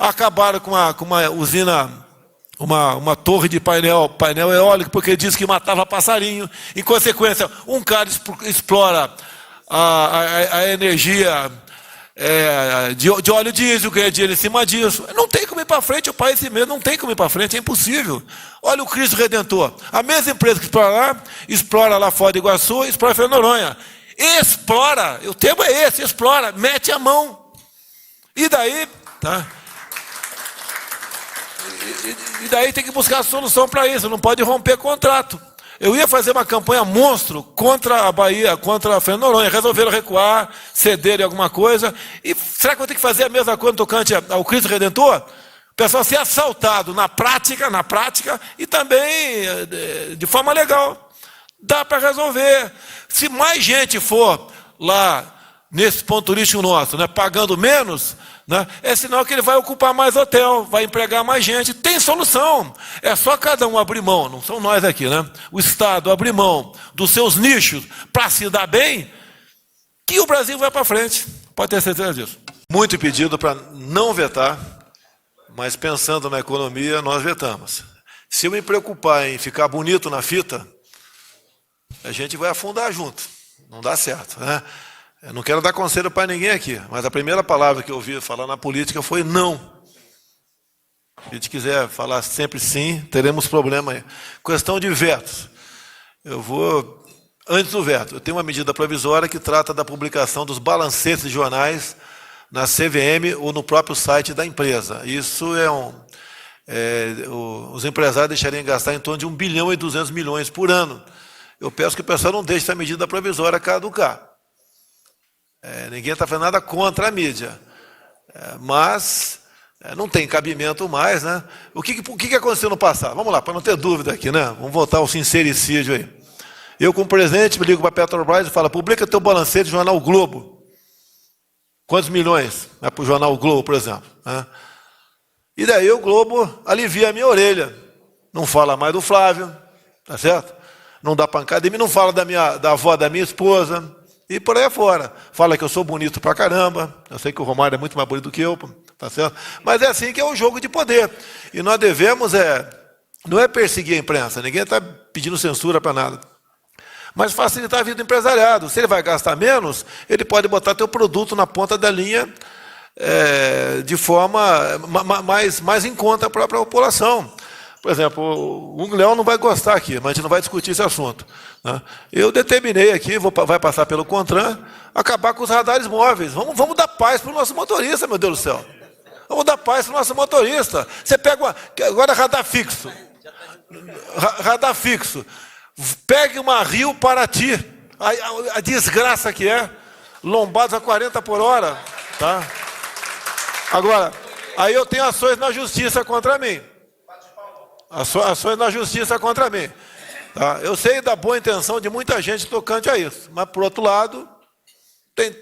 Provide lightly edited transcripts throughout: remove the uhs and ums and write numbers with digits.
Acabaram com uma usina, uma torre de painel eólico, porque disse que matava passarinho. Em consequência, um cara explora a energia de óleo diesel, ganha dinheiro em cima disso. Não tem como ir para frente, o país mesmo não tem como ir para frente, é impossível. Olha o Cristo Redentor. A mesma empresa que explora lá fora de Iguaçu, explora Fernando de Noronha. Explora, o termo é esse, explora, mete a mão. E daí, tá? E daí tem que buscar solução para isso, não pode romper contrato. Eu ia fazer uma campanha monstro contra a Bahia, contra a Fernando de Noronha. Resolveram recuar, cederem alguma coisa. E será que vou ter que fazer a mesma coisa no tocante ao Cristo Redentor? O pessoal ser assaltado na prática, e também de forma legal. Dá para resolver. Se mais gente for lá nesse ponto turístico nosso, né, pagando menos, né, é sinal que ele vai ocupar mais hotel, vai empregar mais gente. Tem solução. É só cada um abrir mão, não são nós aqui, né? O Estado abrir mão dos seus nichos para se dar bem, que o Brasil vai para frente. Pode ter certeza disso. Muito pedido para não vetar, mas pensando na economia, nós vetamos. Se eu me preocupar em ficar bonito na fita, a gente vai afundar junto. Não dá certo, né? Eu não quero dar conselho para ninguém aqui, mas a primeira palavra que eu ouvi falar na política foi não. Se a gente quiser falar sempre sim, teremos problema aí. Questão de vetos. Antes do veto, eu tenho uma medida provisória que trata da publicação dos balancetes de jornais na CVM ou no próprio site da empresa. Isso os empresários deixariam gastar em torno de 1 bilhão e 200 milhões por ano. Eu peço que o pessoal não deixe essa medida provisória caducar. Ninguém está fazendo nada contra a mídia, mas não tem cabimento mais, né? O que aconteceu no passado? Vamos lá, para não ter dúvida aqui, né? Vamos voltar ao sincericídio aí. Eu, como presidente, me ligo para a Petrobras e falo, publica teu balancete do jornal o Globo. Quantos milhões? Para o jornal o Globo, por exemplo. Né? E daí o Globo alivia a minha orelha. Não fala mais do Flávio, tá certo? Não dá pancada em mim, não fala da avó da minha esposa. E por aí afora. Fala que eu sou bonito pra caramba. Eu sei que o Romário é muito mais bonito do que eu, tá certo? Mas é assim que é o jogo de poder. E nós devemos, não é perseguir a imprensa, ninguém está pedindo censura para nada. Mas facilitar a vida do empresariado. Se ele vai gastar menos, ele pode botar teu produto na ponta da linha de forma mais em conta para a população. Por exemplo, o Léo não vai gostar aqui, mas a gente não vai discutir esse assunto. Né? Eu determinei aqui, vai passar pelo CONTRAN, acabar com os radares móveis. Vamos dar paz para o nosso motorista, meu Deus do céu. Vamos dar paz para o nosso motorista. Você pega agora radar fixo. Radar fixo. Pegue uma Rio Paraty. A desgraça que é. Lombados a 40 por hora. Tá? Agora, aí eu tenho ações na justiça contra mim. Ações na justiça contra mim. Tá? Eu sei da boa intenção de muita gente tocante a isso, mas, por outro lado,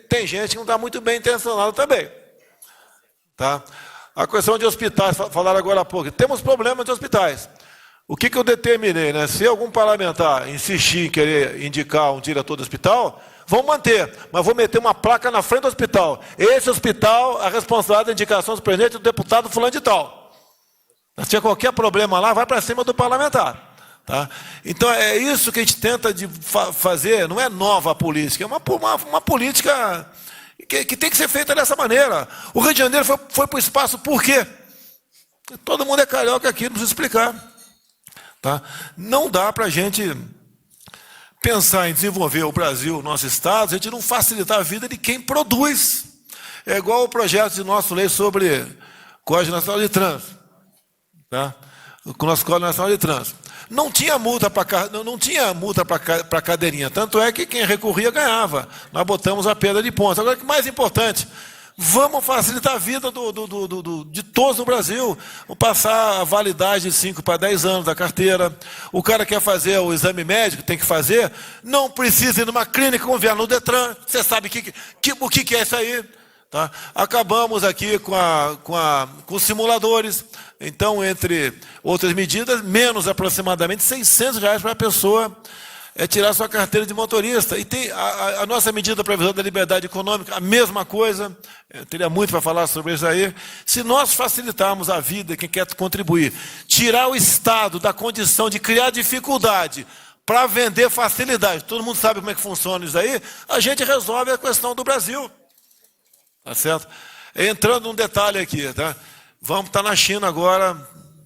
tem gente que não está muito bem intencionada também. Tá? A questão de hospitais, falaram agora há pouco, temos problemas de hospitais. O que eu determinei? Né? Se algum parlamentar insistir em querer indicar um diretor do hospital, vão manter, mas vou meter uma placa na frente do hospital. Esse hospital, a responsabilidade da indicação do presidente do deputado fulano de tal. Se tiver qualquer problema lá, vai para cima do parlamentar. Tá? Então, é isso que a gente tenta fazer, não é nova política, é uma política que tem que ser feita dessa maneira. O Rio de Janeiro foi para o espaço por quê? Todo mundo é carioca aqui, não precisa explicar. Tá? Não dá para a gente pensar em desenvolver o Brasil, o nosso Estado, a gente não facilitar a vida de quem produz. É igual o projeto de nossa lei sobre Código Nacional de Trânsito. Tá? Com o nosso Código Nacional de Trânsito. Não tinha multa para cadeirinha, tanto é que quem recorria ganhava. Nós botamos a perda de pontos. Agora, o que mais importante, vamos facilitar a vida de todos no Brasil. Vamos passar a validade de 5 para 10 anos da carteira. O cara quer fazer o exame médico, tem que fazer, não precisa ir numa clínica confiar no Detran. Você sabe o que é isso aí. Tá? Acabamos aqui com os simuladores. Então, entre outras medidas, menos aproximadamente R$600 para a pessoa é tirar sua carteira de motorista. E tem a nossa medida provisória da liberdade econômica, a mesma coisa. Eu teria muito para falar sobre isso aí. Se nós facilitarmos a vida, quem quer contribuir, tirar o Estado da condição de criar dificuldade para vender facilidade, todo mundo sabe como é que funciona isso aí, a gente resolve a questão do Brasil. Tá certo? Entrando num detalhe aqui, tá? Vamos estar na China agora,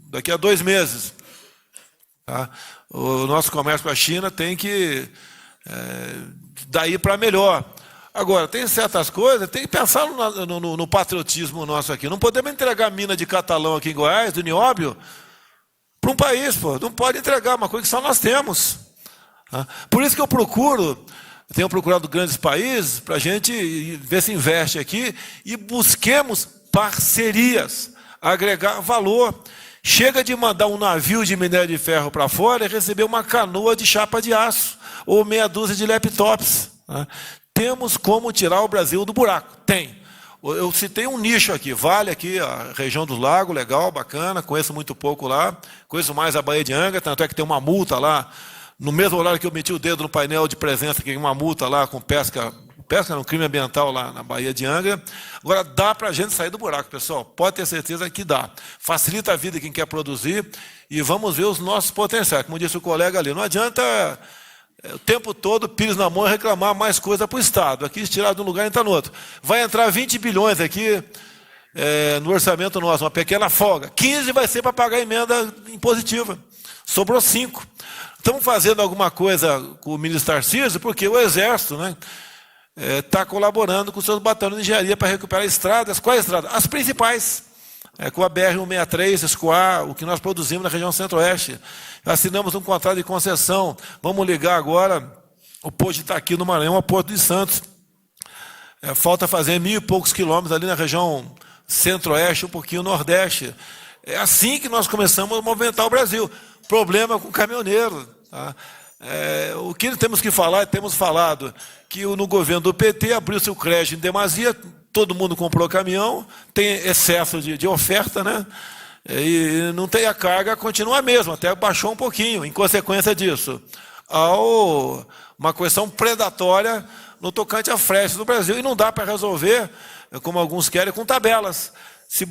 daqui a 2 meses. Tá? O nosso comércio com a China tem que daí para melhor. Agora, tem certas coisas, tem que pensar no patriotismo nosso aqui. Não podemos entregar mina de Catalão aqui em Goiás, do nióbio, para um país, pô. Não pode entregar uma coisa que só nós temos. Tá? Por isso que eu tenho procurado grandes países para a gente ver se investe aqui e busquemos parcerias, agregar valor. Chega de mandar um navio de minério de ferro para fora e receber uma canoa de chapa de aço ou meia dúzia de laptops. Né? Temos como tirar o Brasil do buraco. Tem. Eu citei um nicho aqui, Vale aqui, a região dos lagos, legal, bacana, conheço muito pouco lá, conheço mais a Baía de Angra, tanto é que tem uma multa lá, no mesmo horário que eu meti o dedo no painel de presença, que tem uma multa lá com pesca no crime ambiental lá na Baía de Angra. Agora, dá para a gente sair do buraco, pessoal. Pode ter certeza que dá. Facilita a vida de quem quer produzir e vamos ver os nossos potenciais. Como disse o colega ali, não adianta o tempo todo pires na mão e reclamar mais coisa para o Estado. Aqui, se tirar de um lugar, entra no outro. Vai entrar 20 bilhões aqui no orçamento nosso, uma pequena folga. 15 vai ser para pagar a emenda impositiva. Sobrou 5. Estamos fazendo alguma coisa com o ministro Tarcísio, porque o Exército, né, está colaborando com os seus batalhões de engenharia para recuperar estradas. Quais estradas? As principais. Com a BR-163, Escoar, o que nós produzimos na região centro-oeste. Assinamos um contrato de concessão. Vamos ligar agora o Porto de Itaqui, no Maranhão, ao Porto de Santos. Falta fazer 1.000 e poucos quilômetros ali na região centro-oeste, um pouquinho nordeste. É assim que nós começamos a movimentar o Brasil. Problema com o caminhoneiro. Tá? O que temos que falar, temos falado, que no governo do PT abriu-se o crédito em demasia, todo mundo comprou caminhão, tem excesso de oferta, né? E não tem a carga, continua a mesma, até baixou um pouquinho, em consequência disso. Há uma questão predatória no tocante a fretes do Brasil, e não dá para resolver, como alguns querem, com tabelas.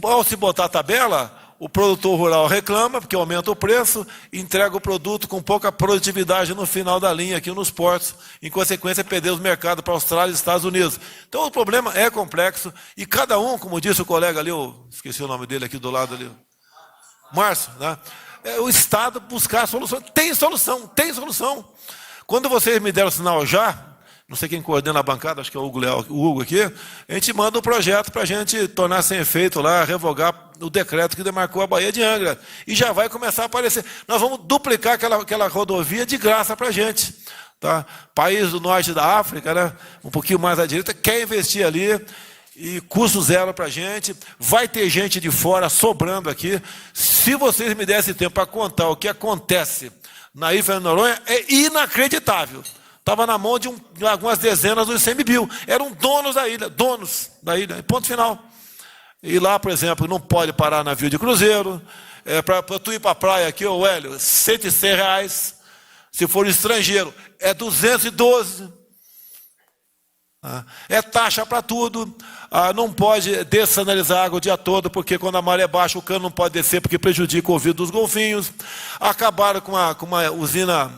Ao se botar tabela, o produtor rural reclama, porque aumenta o preço, entrega o produto com pouca produtividade no final da linha, aqui nos portos. Em consequência, perdeu os mercados para a Austrália e Estados Unidos. Então, o problema é complexo, e cada um, como disse o colega ali, eu esqueci o nome dele aqui do lado ali, Márcio, né? O Estado buscar a solução. Tem solução, tem solução. Quando vocês me deram o sinal já, não sei quem coordena a bancada, acho que é o Hugo aqui, a gente manda um projeto para a gente tornar sem efeito lá, revogar o decreto que demarcou a Baía de Angra. E já vai começar a aparecer. Nós vamos duplicar aquela rodovia de graça para a gente. Tá? País do norte da África, né? Um pouquinho mais à direita, quer investir ali, e custo zero para a gente. Vai ter gente de fora sobrando aqui. Se vocês me dessem tempo para contar o que acontece na Ilha de Noronha, é inacreditável. Estava na mão de algumas dezenas dos ICMBio. Eram donos da ilha, ponto final. E lá, por exemplo, não pode parar navio de cruzeiro. Para tu ir para a praia aqui, ô Hélio, R$106. Se for estrangeiro, é 212. É taxa para tudo. Não pode dessanalizar a água o dia todo, porque quando a maré baixa, o cano não pode descer, porque prejudica o ouvido dos golfinhos. Acabaram com uma usina,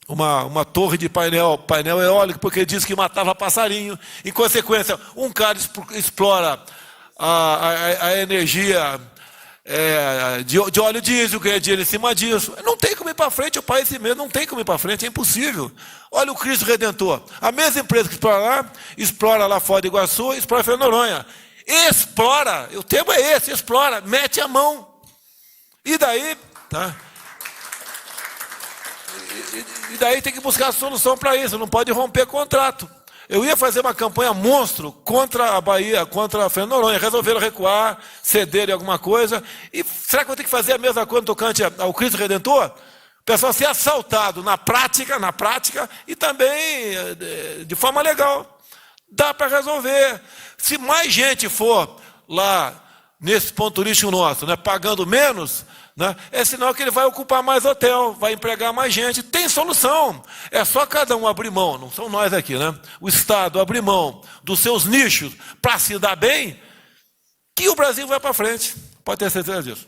uma torre de painel eólico, porque diz que matava passarinho. Em consequência, um cara explora a energia de óleo diesel, ganha dinheiro em cima disso. Não tem como ir para frente, o país mesmo não tem como ir para frente, é impossível. Olha o Cristo Redentor. A mesma empresa que explora lá fora de Iguaçu, explora Fernando de Noronha. Explora, o termo é esse, explora, mete a mão. E daí, tá? E daí tem que buscar a solução para isso, não pode romper contrato. Eu ia fazer uma campanha monstro contra a Bahia, contra a Fernando de Noronha, resolveram recuar, cederem alguma coisa. E será que eu vou ter que fazer a mesma coisa no tocante ao Cristo Redentor? O pessoal ser assaltado na prática, e também de forma legal. Dá para resolver. Se mais gente for lá nesse ponto turístico nosso, né, pagando menos, né? É sinal que ele vai ocupar mais hotel, vai empregar mais gente. Tem solução. É só cada um abrir mão, não são nós aqui, né? O Estado abrir mão dos seus nichos para se dar bem, que o Brasil vai para frente. Pode ter certeza disso.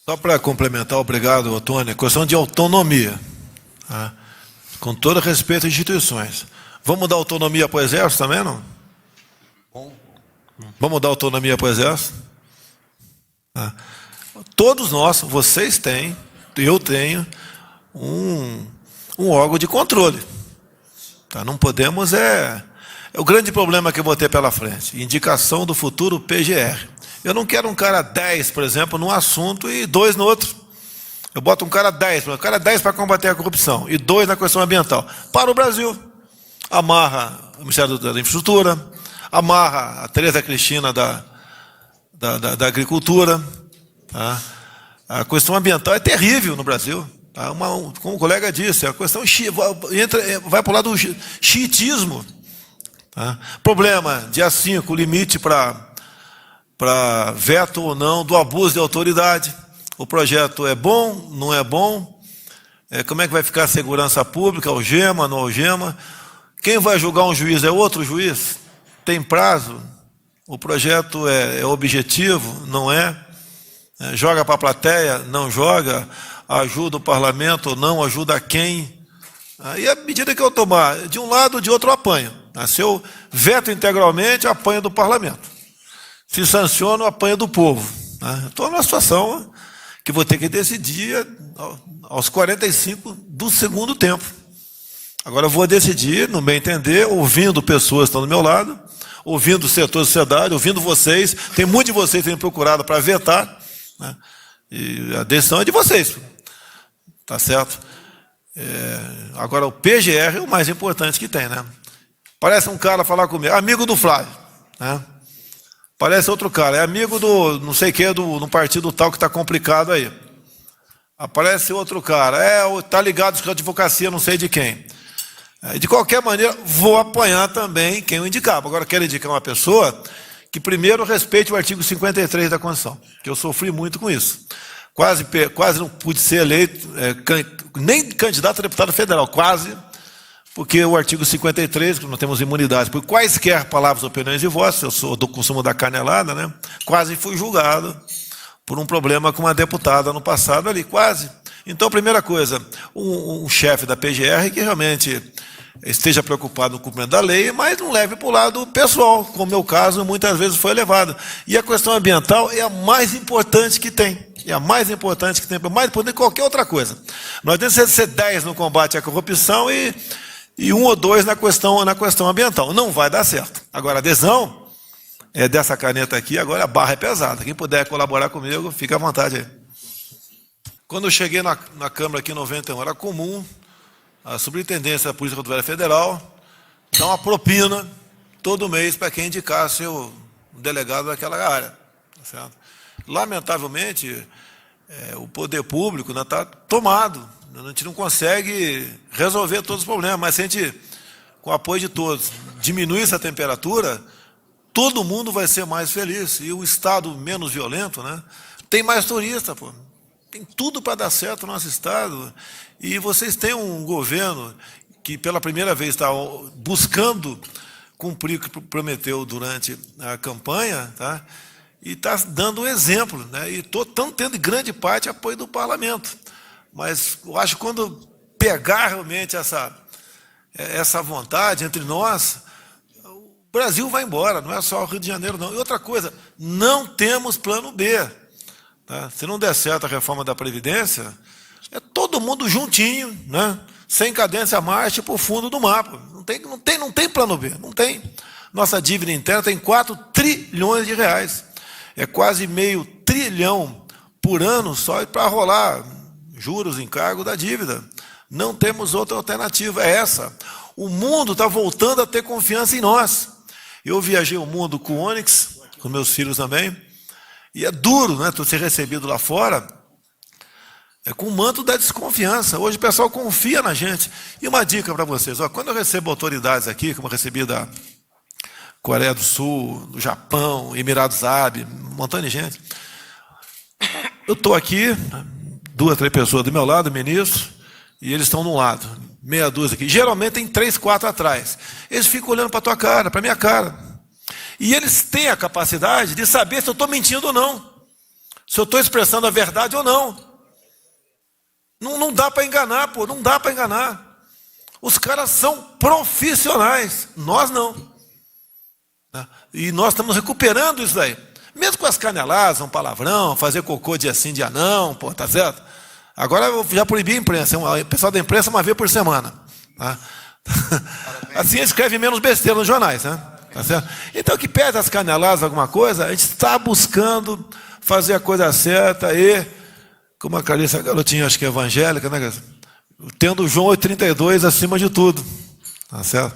Só para complementar, obrigado, Antônio, questão de autonomia. Tá? Com todo respeito às instituições. Vamos dar autonomia para o Exército também, não? Vamos dar autonomia para o Exército? Tá? Todos nós, vocês têm, eu tenho, um órgão de controle. Tá? Não podemos, é o grande problema que eu vou ter pela frente. Indicação do futuro PGR. Eu não quero um cara 10, por exemplo, num assunto e 2 no outro. Eu boto um cara 10, para combater a corrupção e 2 na questão ambiental. Para o Brasil. Amarra o Ministério da Infraestrutura, amarra a Tereza Cristina da Agricultura. Tá? A questão ambiental é terrível no Brasil. Tá? Como o colega disse, a questão vai para o lado do xiitismo. Tá? Problema, dia 5, limite para veto ou não do abuso de autoridade. O projeto é bom, não é bom? Como é que vai ficar a segurança pública, algema, não algema? Quem vai julgar um juiz é outro juiz? Tem prazo? O projeto é objetivo, não é? Joga para a plateia, não joga? Ajuda o parlamento ou não? Ajuda quem? E à medida que eu tomar de um lado ou de outro, eu apanho. Se eu veto integralmente, apanho do parlamento. Se sanciono, apanho do povo. Estou numa situação que vou ter que decidir aos 45 do segundo tempo. Agora eu vou decidir, no meu entender, ouvindo pessoas que estão do meu lado, ouvindo o setor da sociedade, ouvindo vocês. Tem muitos de vocês que têm procurado para vetar, né? E a decisão é de vocês. Tá certo? Agora o PGR é o mais importante que tem, né? Parece um cara falar comigo, amigo do Flávio, né? Parece outro cara, é amigo do não sei o que, no partido tal que está complicado aí. Aparece outro cara, está ligado com a advocacia, não sei de quem. De qualquer maneira, vou apanhar também quem eu indicar. Agora, quero indicar uma pessoa que primeiro respeite o artigo 53 da Constituição, que eu sofri muito com isso. Quase não pude ser eleito, nem candidato a deputado federal, quase, porque o artigo 53, que nós temos imunidade por quaisquer palavras, opiniões e vozes, eu sou do consumo da canelada, né? Quase fui julgado por um problema com uma deputada no passado ali, quase. Então, primeira coisa, um chefe da PGR que realmente esteja preocupado no cumprimento da lei, mas não leve para o lado pessoal, como é o meu caso, muitas vezes foi levado. E a questão ambiental é a mais importante que tem. É a mais importante que tem, mais importante que qualquer outra coisa. Nós temos que ser 10 no combate à corrupção e 1 ou 2 na questão ambiental. Não vai dar certo. Agora, a adesão é dessa caneta aqui, agora a barra é pesada. Quem puder colaborar comigo, fica à vontade aí. Quando eu cheguei na Câmara aqui em 91, era comum a Superintendência da Polícia Rodoviária Federal dar uma propina todo mês para quem indicasse o delegado daquela área. Tá certo? Lamentavelmente, o poder público está tomado. A gente não consegue resolver todos os problemas, mas se a gente, com o apoio de todos, diminuir essa temperatura, todo mundo vai ser mais feliz. E o estado menos violento, né, tem mais turista, pô. Tem tudo para dar certo no nosso estado. E vocês têm um governo que, pela primeira vez, está buscando cumprir o que prometeu durante a campanha, tá? E está dando um exemplo, né? E estão tendo, em grande parte, apoio do parlamento. Mas eu acho que quando pegar realmente essa vontade entre nós, o Brasil vai embora, não é só o Rio de Janeiro, não. E outra coisa, não temos plano B. Tá? Se não der certo a reforma da Previdência, é todo mundo juntinho, né? Sem cadência marcha para o fundo do mapa. Não tem plano B, não tem. Nossa dívida interna tem 4 trilhões de reais. É quase meio trilhão por ano só para rolar juros, encargo da dívida. Não temos outra alternativa, é essa. O mundo está voltando a ter confiança em nós. Eu viajei o mundo com o Onix, com meus filhos também, e é duro, né, tu ser recebido lá fora, com o manto da desconfiança. Hoje o pessoal confia na gente. E uma dica para vocês, quando eu recebo autoridades aqui, como eu recebi da Coreia do Sul, do Japão, Emirados Árabes, um montão de gente, Eu estou aqui, 2, 3 pessoas do meu lado, ministro, e eles estão de um lado, meia dúzia aqui. Geralmente tem 3, 4 atrás. Eles ficam olhando para a tua cara, para a minha cara. E eles têm a capacidade de saber se eu estou mentindo ou não. Se eu estou expressando a verdade ou não. Não dá para enganar, pô, não dá para enganar. Os caras são profissionais, nós não. E nós estamos recuperando isso daí. Mesmo com as caneladas, um palavrão, fazer cocô dia sim, dia não, pô, tá certo? Agora eu já proibi a imprensa, o pessoal da imprensa uma vez por semana. Tá? Assim escreve menos besteira nos jornais, né? Tá certo? Então, que pede as caneladas, alguma coisa, a gente está buscando fazer a coisa certa e, como a Carissa, a garotinha, acho que é evangélica, né? Tendo João 8,32 acima de tudo. Tá certo?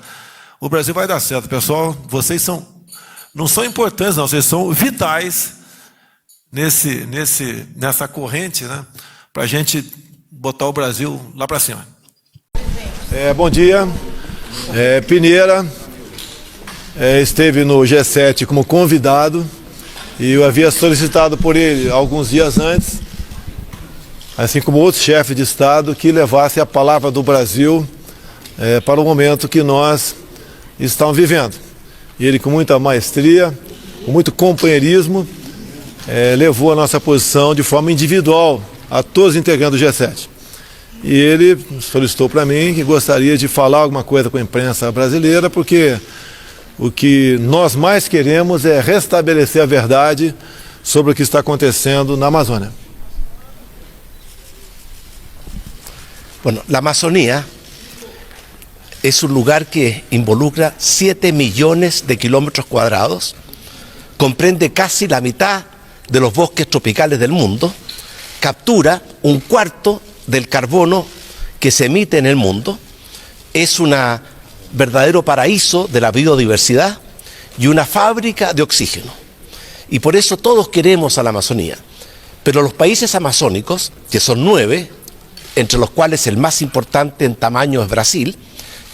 O Brasil vai dar certo, pessoal. Vocês não são importantes, não, vocês são vitais nessa corrente, né? Para a gente botar o Brasil lá para cima. Bom dia. Pinheira esteve no G7 como convidado e eu havia solicitado por ele alguns dias antes, assim como outros chefes de Estado, que levasse a palavra do Brasil para o momento que nós estamos vivendo. E ele, com muita maestria, com muito companheirismo, levou a nossa posição de forma individual a todos os integrantes do G7. E ele solicitou para mim que gostaria de falar alguma coisa com a imprensa brasileira, porque o que nós mais queremos é restabelecer a verdade sobre o que está acontecendo na Amazônia. Bueno, la Amazonía es un lugar que involucra 7 millones de kilómetros cuadrados, comprende casi la mitad de los bosques tropicales del mundo, captura 1/4 del carbono que se emite en el mundo, es un verdadero paraíso de la biodiversidad y una fábrica de oxígeno. Y por eso todos queremos a la Amazonía. Pero los países amazónicos, que son 9, entre los cuales el más importante en tamaño es Brasil,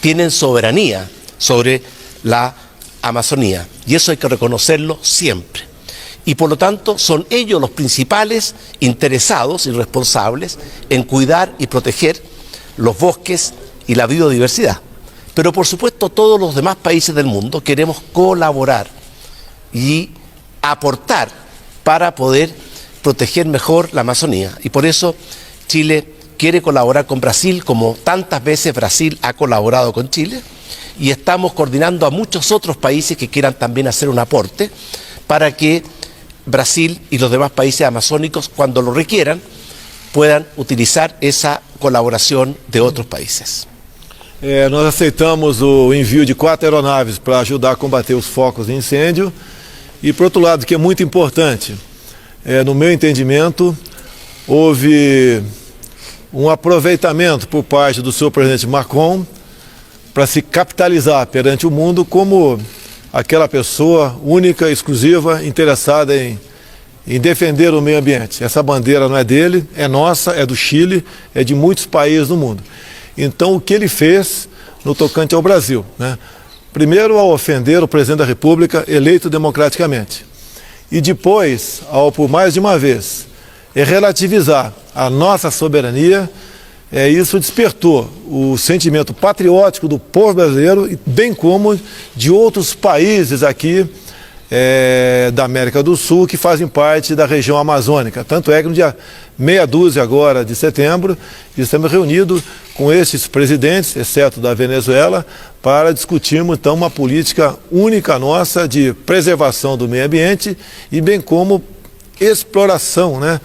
tienen soberanía sobre la Amazonía. Y eso hay que reconocerlo siempre. Y por lo tanto son ellos los principales interesados y responsables en cuidar y proteger los bosques y la biodiversidad. Pero por supuesto todos los demás países del mundo queremos colaborar y aportar para poder proteger mejor la Amazonía. Y por eso Chile quiere colaborar con Brasil, como tantas veces Brasil ha colaborado con Chile, y estamos coordinando a muchos otros países que quieran también hacer un aporte para que Brasil y los demás países amazónicos, cuando lo requieran, puedan utilizar esa colaboración de otros países. Nós aceitamos o envio de 4 aeronaves para ajudar a combater os focos de incêndio. E, por outro lado, que é muito importante, no meu entendimento, houve um aproveitamento por parte do senhor presidente Macron para se capitalizar perante o mundo como aquela pessoa única, exclusiva, interessada em defender o meio ambiente. Essa bandeira não é dele, é nossa, é do Chile, é de muitos países do mundo. Então, o que ele fez no tocante ao Brasil, né? Primeiro, ao ofender o presidente da República eleito democraticamente. E depois, ao, por mais de uma vez, relativizar a nossa soberania, isso despertou o sentimento patriótico do povo brasileiro, bem como de outros países aqui da América do Sul que fazem parte da região amazônica. Tanto é que no dia meia dúzia agora de setembro, estamos reunidos com esses presidentes, exceto da Venezuela, para discutirmos então uma política única nossa de preservação do meio ambiente e bem como exploração, né,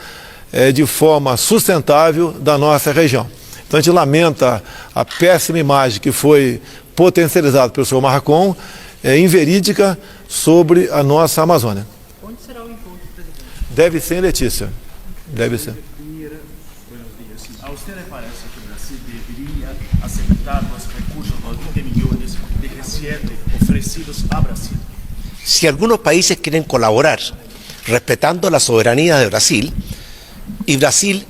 de forma sustentável da nossa região. Então a gente lamenta a péssima imagem que foi potencializada pelo senhor Macron, inverídica, sobre a nossa Amazônia. Onde será o encontro, presidente? Deve ser em Letícia. Deve ser. Pinheira, buenos días. ¿A usted le parece que Brasil debería aceptar los recursos, los 20 millones de G7 ofrecidos a Brasil? Si algunos países quieren colaborar respetando la soberanía de Brasil, y Brasil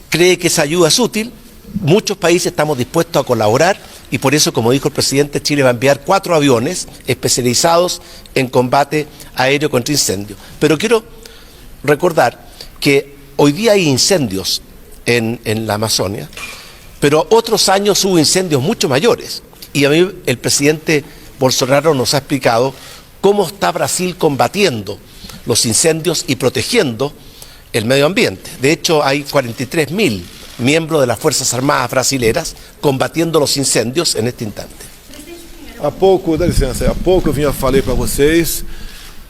cree que esa ayuda es útil, muchos países estamos dispuestos a colaborar, y por eso, como dijo el presidente, Chile va a enviar 4 aviones especializados en combate aéreo contra incendios. Pero quiero recordar que hoy día hay incendios en la Amazonia, pero otros años hubo incendios mucho mayores. Y a mí el presidente Bolsonaro nos ha explicado cómo está Brasil combatiendo los incendios y protegiendo el medio ambiente. De hecho, hay 43.000 miembros de las Fuerzas Armadas brasileras combatiendo los incendios en este instante. Há pouco, dá licença, há pouco eu falei para vocês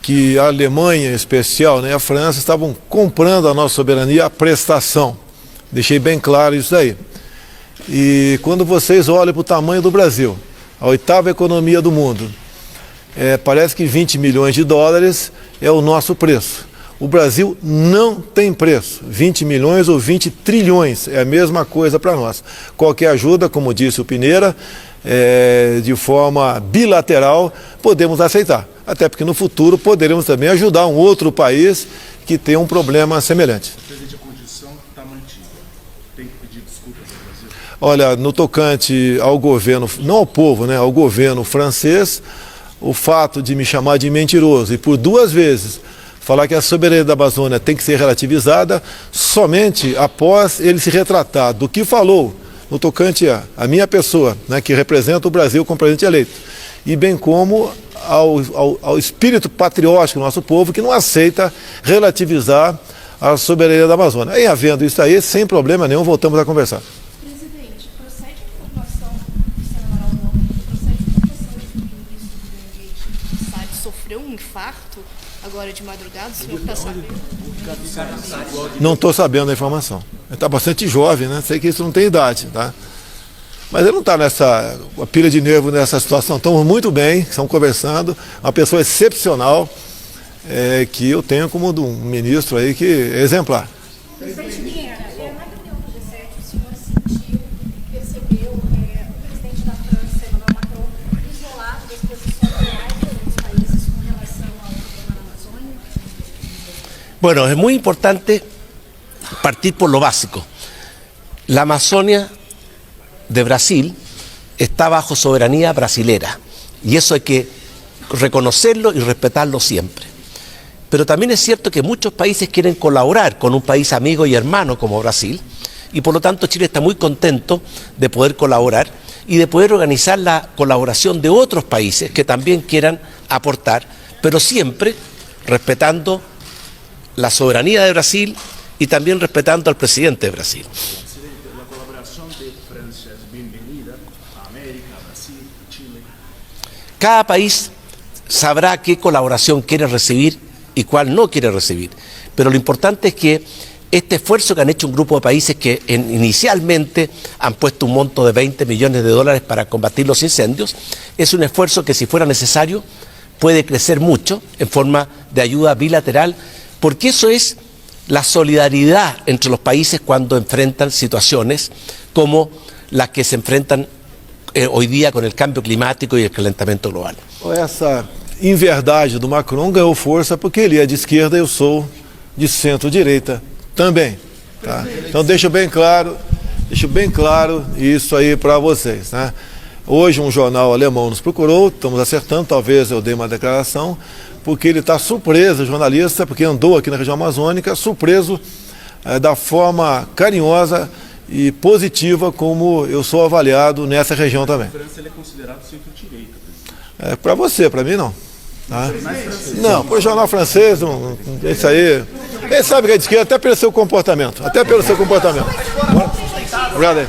que a Alemanha, em especial, né, a França, estavam comprando a nossa soberania à prestação. Deixei bem claro isso aí. E quando vocês olham para o tamanho do Brasil, a 8ª economia do mundo, parece que 20 milhões de dólares é o nosso preço. O Brasil não tem preço. 20 milhões ou 20 trilhões é a mesma coisa para nós. Qualquer ajuda, como disse o Pineira, de forma bilateral, podemos aceitar. Até porque no futuro poderemos também ajudar um outro país que tem um problema semelhante. Presidente, a condição está mantida. Tem que pedir desculpas ao Brasil? Olha, no tocante ao governo, não ao povo, né, ao governo francês, o fato de me chamar de mentiroso e por 2 vezes falar que a soberania da Amazônia tem que ser relativizada somente após ele se retratar do que falou no tocante a minha pessoa, né, que representa o Brasil como presidente eleito, e bem como ao espírito patriótico do nosso povo, que não aceita relativizar a soberania da Amazônia. Em havendo isso aí, sem problema nenhum, voltamos a conversar. Presidente, procede a informação do senador Amaral, procede a informação de que o ministro do Meio Ambiente, Salles, sofreu um infarto agora de madrugada, o senhor está sabendo? Não estou sabendo a informação. Ele está bastante jovem, né? Sei que isso não tem idade, tá? Mas ele não está nessa pilha de nervo nessa situação. Estamos muito bem, estamos conversando. Uma pessoa excepcional que eu tenho como um ministro aí que é exemplar. Presidente Pinheira, na reunião do G7, o senhor sentiu, percebeu o presidente da França, Emmanuel Macron, isolado das posições reais dos outros países com relação ao problema na Amazônia? Bueno, es muy importante partir por lo básico. La Amazonia de Brasil está bajo soberanía brasilera y eso hay que reconocerlo y respetarlo siempre. Pero también es cierto que muchos países quieren colaborar con un país amigo y hermano como Brasil y por lo tanto Chile está muy contento de poder colaborar y de poder organizar la colaboración de otros países que también quieran aportar, pero siempre respetando la soberanía de Brasil y también respetando al presidente de Brasil. Presidente, la colaboración de Francia es bienvenida a América, a Brasil, a Chile. Cada país sabrá qué colaboración quiere recibir y cuál no quiere recibir, pero lo importante es que este esfuerzo que han hecho un grupo de países que inicialmente han puesto un monto de 20 millones de dólares para combatir los incendios, es un esfuerzo que si fuera necesario puede crecer mucho en forma de ayuda bilateral, porque eso es la solidaridad entre los países cuando enfrentan situaciones como las que se enfrentan hoy día con el cambio climático y el calentamiento global. Essa inverdade do Macron ganhou força porque ele é de esquerda e eu sou de centro-direita também. Tá? Então deixo bem claro isso aí para vocês. Né? Hoje um jornal alemão nos procurou, estamos acertando, talvez eu dei uma declaração, porque ele está surpreso, jornalista, porque andou aqui na região amazônica, surpreso da forma carinhosa e positiva como eu sou avaliado nessa região também. A França ele é considerado centro-direita. Para você, para mim não. Tá? Não, para o jornal francês, isso aí. Ele sabe que é de esquerda até pelo seu comportamento. Obrigado aí.